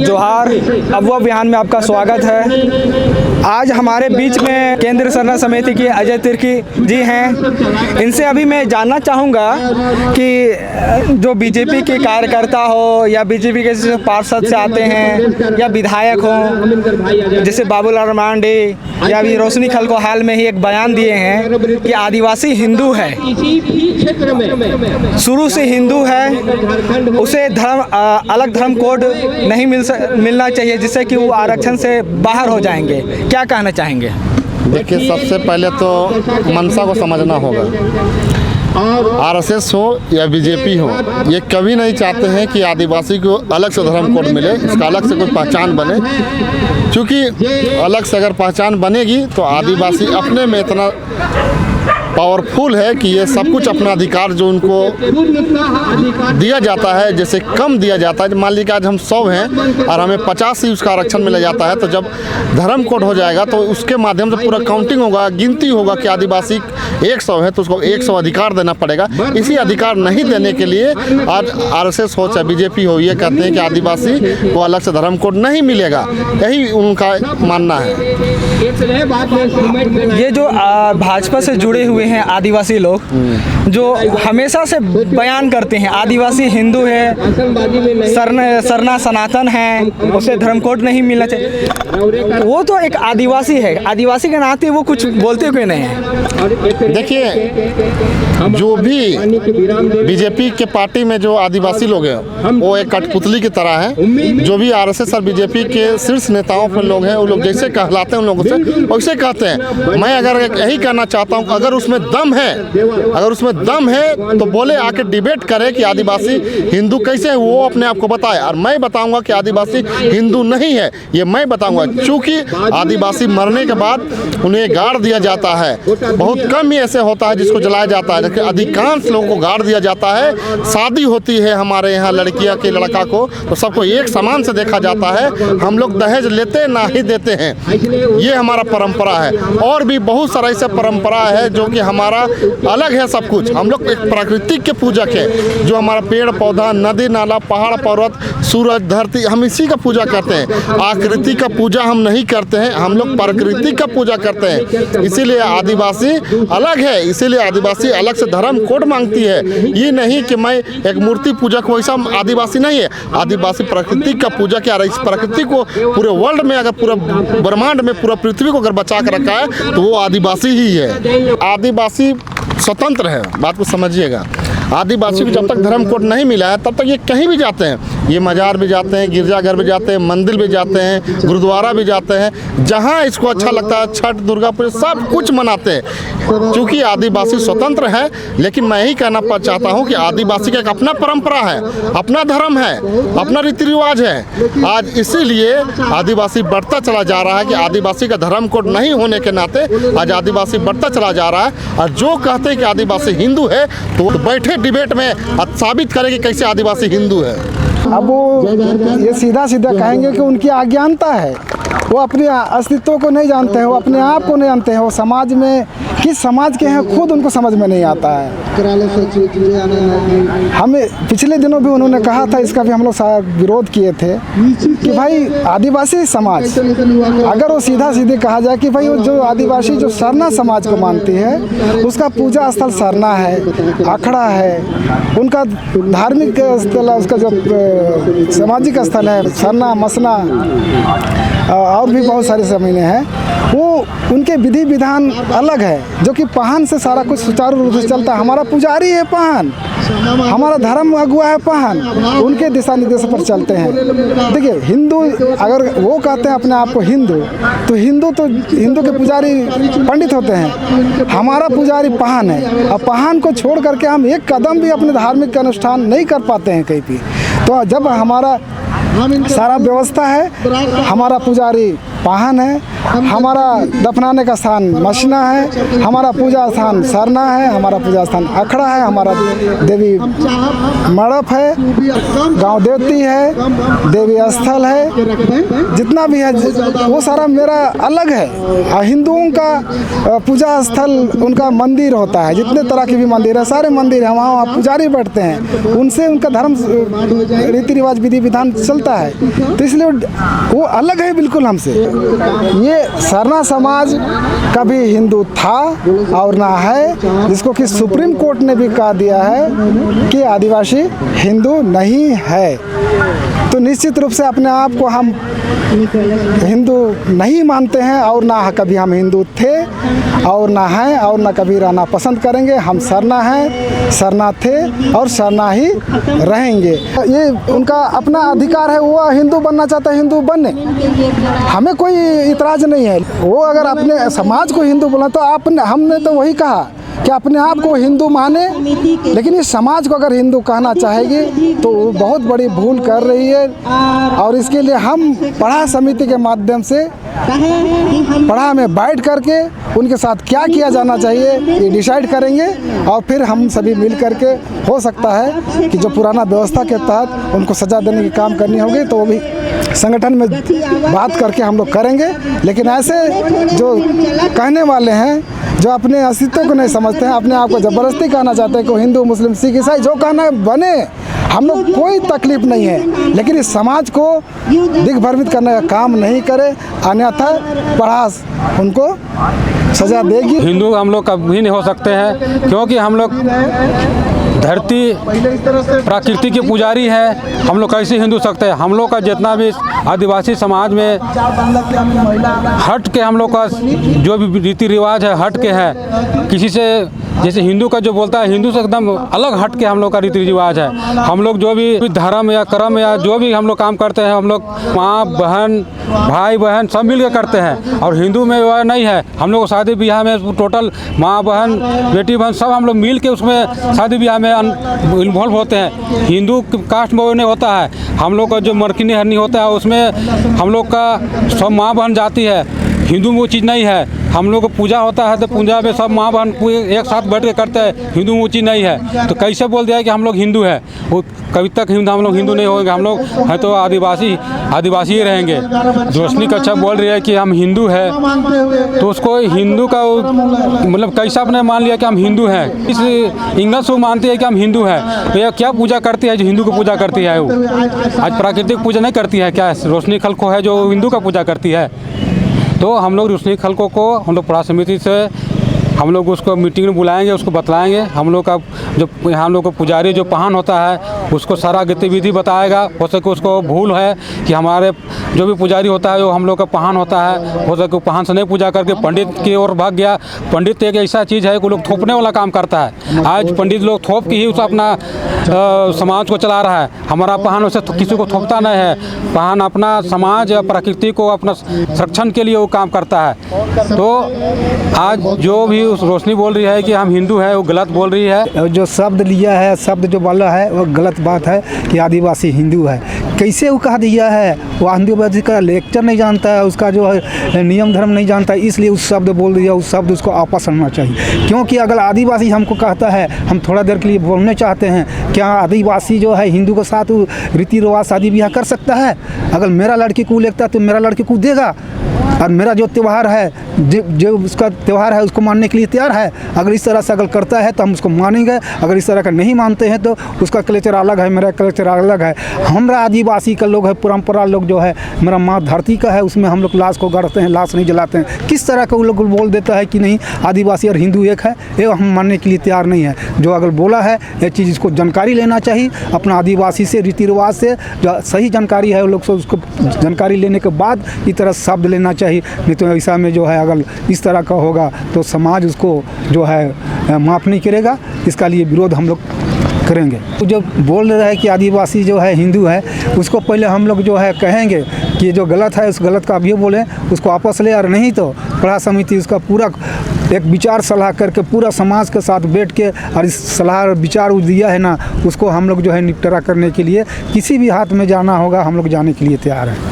जोहार। अबुआ बिहान में आपका स्वागत है। आज हमारे बीच में केंद्रीय सरना समिति के अजय तिर्की जी हैं। इनसे अभी मैं जानना चाहूँगा कि जो बीजेपी के कार्यकर्ता हो या बीजेपी के पार्षद से आते हैं या विधायक हो, जैसे बाबूलाल मरांडी या अभी रोशनी खलको हाल में ही एक बयान दिए हैं कि आदिवासी हिंदू है, शुरू से हिंदू है, उसे अलग धर्म कोड नहीं मिलना चाहिए जिससे कि वो आरक्षण से बाहर हो जाएंगे। क्या कहना चाहेंगे? देखिए, सबसे पहले तो मंशा को समझना होगा। आरएसएस हो या बीजेपी हो, ये कभी नहीं चाहते हैं कि आदिवासी को अलग से धर्म कोड मिले, इसका अलग से कोई पहचान बने, क्योंकि अलग से अगर पहचान बनेगी तो आदिवासी अपने में इतना पावरफुल है कि ये सब कुछ अपना अधिकार जो उनको दिया जाता है, जैसे कम दिया जाता है। मान लीजिए कि आज हम 100 हैं और हमें 50 ही उसका आरक्षण मिला जाता है, तो जब धर्म कोड हो जाएगा तो उसके माध्यम से पूरा काउंटिंग होगा, गिनती होगा कि आदिवासी 100 है तो उसको 100 अधिकार देना पड़ेगा। इसी अधिकार नहीं देने के लिए आज आरएसएस हो चाहे बीजेपी हो, ये कहते हैं कि आदिवासी को अलग से धर्म कोड नहीं मिलेगा, यही उनका मानना है। ये जो भाजपा से जुड़े हुए हैं आदिवासी लोग, जो हमेशा से बयान करते हैं आदिवासी हिंदू है, सरना सनातन है, उसे धर्म कोड नहीं मिलना चाहिए, वो तो एक आदिवासी है, आदिवासी के नाते वो कुछ बोलते क्यों नहीं है? देखिए, जो भी बीजेपी के पार्टी में जो आदिवासी लोग हैं वो एक कठपुतली की तरह है। जो भी आरएसएस और बीजेपी के शीर्ष नेताओं पर लोग हैं, वो लोग जैसे कहलाते हैं उन लोगों से वैसे कहते हैं। मैं अगर यही कहना चाहता हूँ, अगर उसमें दम है तो बोले, आके डिबेट करे कि आदिवासी हिंदू कैसे है, वो अपने आप को बताए, और मैं बताऊंगा कि आदिवासी हिंदू नहीं है, ये मैं बताऊंगा। क्योंकि आदिवासी मरने के बाद उन्हें गाड़ दिया जाता है, बहुत कम ही ऐसे होता है जिसको जलाया जाता है, लेकिन अधिकांश लोगों को गाड़ दिया जाता है। शादी होती है हमारे यहाँ लड़कियाँ के लड़का को तो सबको एक समान से देखा जाता है। हम लोग दहेज लेते ना ही देते हैं, ये हमारा परंपरा है। और भी बहुत सारा ऐसा परंपरा है जो कि हमारा अलग है सब कुछ। हम लोग एक प्राकृतिक के पूजक है, जो हमारा पेड़ पौधा, नदी नाला, पहाड़ पर्वत, सूरज, धरती, हम इसी का पूजा करते हैं। आकृति का पूजा हम नहीं करते हैं, हम लोग प्रकृति का पूजा करते हैं। इसीलिए आदिवासी अलग है, इसीलिए आदिवासी अलग से धर्म कोड मांगती है। ये नहीं कि मैं एक मूर्ति पूजक हूँ, ऐसा आदिवासी नहीं है। आदिवासी प्रकृति का पूजा क्या है, इस प्रकृति को पूरे वर्ल्ड में, अगर पूरा ब्रह्मांड में, पूरा पृथ्वी को अगर बचा कर रखा है तो वो आदिवासी ही है। आदिवासी स्वतंत्र है, बात को समझिएगा। आदिवासी को जब तक धर्म कोड नहीं मिला है तब तक ये कहीं भी जाते हैं, ये मजार भी जाते हैं, गिरजाघर भी जाते हैं, मंदिर भी जाते हैं, गुरुद्वारा भी जाते हैं, जहाँ इसको अच्छा लगता है, छठ, दुर्गा पूजा सब कुछ मनाते हैं। क्योंकि आदिवासी स्वतंत्र है। लेकिन मैं यही कहना चाहता हूँ कि आदिवासी का एक अपना परंपरा है, अपना धर्म है, अपना रीति रिवाज है। आज इसीलिए आदिवासी बढ़ता चला जा रहा है कि आदिवासी का धर्म कोड नहीं होने के नाते आज आदिवासी बढ़ता चला जा रहा है। और जो कहते हैं कि आदिवासी हिंदू है तो बैठे डिबेट में साबित करें कि कैसे आदिवासी हिंदू है। अब वो ये सीधा कहेंगे कि उनकी अज्ञानता है, वो अपने अस्तित्व को नहीं जानते हैं, वो अपने आप को नहीं जानते हैं, वो समाज में किस समाज के हैं खुद उनको समझ में नहीं आता है। हमें पिछले दिनों भी उन्होंने कहा था, इसका भी हम लोग विरोध किए थे कि भाई आदिवासी समाज, अगर वो सीधे कहा जाए कि भाई वो जो आदिवासी जो सरना समाज को मानती है उसका पूजा स्थल सरना है, अखड़ा है, उनका धार्मिक स्थल, उसका जो सामाजिक स्थल है सरना, मसना और भी बहुत सारे ज़मीनें हैं, वो उनके विधि विधान अलग है, जो कि पाहन से सारा कुछ सुचारू रूप से चलता है। हमारा पुजारी है पाहन, हमारा धर्म अगुआ है पाहन, उनके दिशा निर्देश पर चलते हैं। देखिए, हिंदू अगर वो कहते हैं अपने आप को हिंदू, तो हिंदू के पुजारी पंडित होते हैं, हमारा पुजारी पाहन है। और पाहन को छोड़ करके हम एक कदम भी अपने धार्मिक अनुष्ठान नहीं कर पाते हैं कहीं भी। तो जब हमारा सारा व्यवस्था है, हमारा पुजारी पाहन है, हमारा दफनाने का स्थान मशना है, हमारा पूजा स्थान सरना है, हमारा पूजा स्थान अखड़ा है, हमारा देवी मड़प है, गांव देवती है, देवी स्थल है, जितना भी है वो सारा मेरा अलग है। हिंदुओं का पूजा स्थल उनका मंदिर होता है, जितने तरह के भी मंदिर है सारे मंदिर हैं, वहाँ पुजारी बैठते हैं, उनसे उनका धर्म रीति रिवाज विधि विधान चलता है, तो इसलिए वो अलग है बिल्कुल हमसे। ये सरना समाज कभी हिंदू था और ना है, जिसको कि सुप्रीम कोर्ट ने भी कहा दिया है कि आदिवासी हिंदू नहीं है। तो निश्चित रूप से अपने आप को हम हिंदू नहीं मानते हैं और ना कभी हम हिंदू थे और ना हैं और ना कभी रहना पसंद करेंगे। हम सरना हैं, सरना थे और सरना ही रहेंगे। ये उनका अपना अधिकार है, वो हिंदू बनना चाहता है हिंदू बनने, हमें कोई इतराज़ नहीं है। वो अगर अपने समाज को हिंदू बोला तो हमने तो वही कहा कि अपने आप को हिंदू माने, लेकिन इस समाज को अगर हिंदू कहना चाहेगी तो वो बहुत बड़ी भूल कर रही है। और इसके लिए हम पढ़ा समिति के माध्यम से पढ़ा में बैठ करके उनके साथ क्या किया जाना चाहिए ये डिसाइड करेंगे, और फिर हम सभी मिल करके हो सकता है कि जो पुराना व्यवस्था के तहत उनको सज़ा देने की काम करनी होगी तो वो भी संगठन में बात करके हम लोग करेंगे। लेकिन ऐसे जो कहने वाले हैं, जो अपने अस्तित्व को नहीं समझते हैं, अपने आप को ज़बरदस्ती कहना चाहते हैं कि हिंदू मुस्लिम सिख ईसाई जो कहना बने, हम लोग कोई तकलीफ़ नहीं है, लेकिन इस समाज को दिग्भ्रमित करने का काम नहीं करे, अन्यथा पढ़ास उनको सज़ा देगी। हिंदू हम लोग कभी नहीं हो सकते हैं, क्योंकि हम लोग धरती प्रकृति के पुजारी है। हम लोग कैसे हिंदू सकते हैं? हम लोग का जितना भी आदिवासी समाज में हट के हम लोग का जो भी रीति रिवाज है हट के है, किसी से जैसे हिंदू का जो बोलता है हिंदू से एकदम अलग हट के हम लोग का रीति रिवाज है। हम लोग जो भी धर्म या कर्म या जो भी हम लोग काम करते हैं, हम लोग माँ बहन भाई बहन सब मिल के करते हैं। और हिंदू में वह नहीं है, हम लोग शादी ब्याह में टोटल माँ बहन बेटी बहन सब हम लोग मिल के उसमें शादी ब्याह में इन्वॉल्व होते हैं। हिंदू कास्ट में वो नहीं होता है। हम लोग का जो मरकिनी हरनी होता है उसमें हम लोग का सब माँ बहन जाती है। हिंदू में वो चीज़ नहीं है। हम लोग को पूजा होता है तो पूजा में सब माँ बहन एक साथ बैठ के करते हैं। हिंदू में वो चीज़ नहीं है, तो कैसे बोल दिया है कि हम लोग हिंदू है? वो कभी तक हम लोग हिंदू नहीं होंगे। हम लोग है तो आदिवासी ही रहेंगे। रोशनी कच्छप बोल रही है कि हम हिंदू है, तो उसको हिंदू का मतलब कैसा आपने मान लिया कि हम हिंदू हैं? इस इंग्लिश को मानती है कि हम हिंदू हैं, तो यह क्या पूजा करती है जो हिंदू को पूजा करती है? वो आज प्राकृतिक पूजा नहीं करती है क्या? रोशनी खलको है जो हिंदू का पूजा करती है। तो हम लोग रोशनी खलको को हम लोग पढ़ा समिति से हम लोग उसको मीटिंग में बुलाएंगे, उसको बतलाएंगे। हम लोग का जो हम लोग को पुजारी जो पाहन होता है उसको सारा गतिविधि बताएगा। हो सके उसको भूल है कि हमारे जो भी पुजारी होता है जो हम लोग का पाहन होता है, हो सके पाहन से नहीं पूजा करके पंडित की ओर भाग गया। पंडित एक ऐसा चीज़ है कि लोग थोपने वाला काम करता है। आज पंडित लोग थोप के ही उस अपना समाज को चला रहा है। हमारा पाहन उसे किसी को थोपता नहीं है। पाहन अपना समाज या प्रकृति को अपना संरक्षण के लिए वो काम करता है। तो आज जो भी उस रोशनी बोल रही है कि हम हिंदू हैं, वो गलत बोल रही है। जो शब्द लिया है, शब्द जो बोला है वो गलत बात है कि आदिवासी हिंदू है। कैसे वो कहा दिया है? वो आदिवासी का लेक्चर नहीं जानता है, उसका जो है नियम धर्म नहीं जानता है, इसलिए उस शब्द बोल दिया। उस शब्द उसको वापस आना चाहिए, क्योंकि अगर आदिवासी हमको कहता है, हम थोड़ा देर के लिए बोलने चाहते हैं, क्या आदिवासी जो है हिंदू के साथ रीति रिवाज शादी ब्याह कर सकता है? अगर मेरा लड़की को लेता है तो मेरा लड़की को देगा, और मेरा जो त्यौहार है जो उसका त्यौहार है उसको मानने के लिए तैयार है। अगर इस तरह से अगर करता है तो हम उसको मानेंगे, अगर इस तरह का नहीं मानते हैं तो उसका कल्चर अलग है, मेरा कल्चर अलग है। हमारा आदिवासी का लोग है, परंपरा लोग जो है, मेरा माँ धरती का है, उसमें हम लोग लाश को गाड़ते हैं, लाश नहीं जलाते हैं। किस तरह का वो लोग बोल देता है कि नहीं आदिवासी और हिंदू एक है, ये हम मानने के लिए तैयार नहीं है। जो अगर बोला है ये चीज़ इसको जानकारी लेना चाहिए अपना आदिवासी से, रीति रिवाज से जो सही जानकारी है वो लोग से उसको जानकारी लेने के बाद इस तरह शब्द लेना चाहिए। नहीं तो ऐसा में जो है अगर इस तरह का होगा तो समाज उसको जो है माफ़ नहीं करेगा। इसका लिए विरोध हम लोग करेंगे। तो जो बोल रहा है कि आदिवासी जो है हिंदू है, उसको पहले हम लोग जो है कहेंगे कि जो गलत है उस गलत का अभी बोलें, उसको वापस ले। और नहीं तो पढ़ा समिति उसका पूरा एक विचार सलाह करके पूरा समाज के साथ बैठ के और इस सलाह विचार दिया है ना, उसको हम लोग जो है निपटारा करने के लिए किसी भी हाथ में जाना होगा हम लोग जाने के लिए तैयार हैं।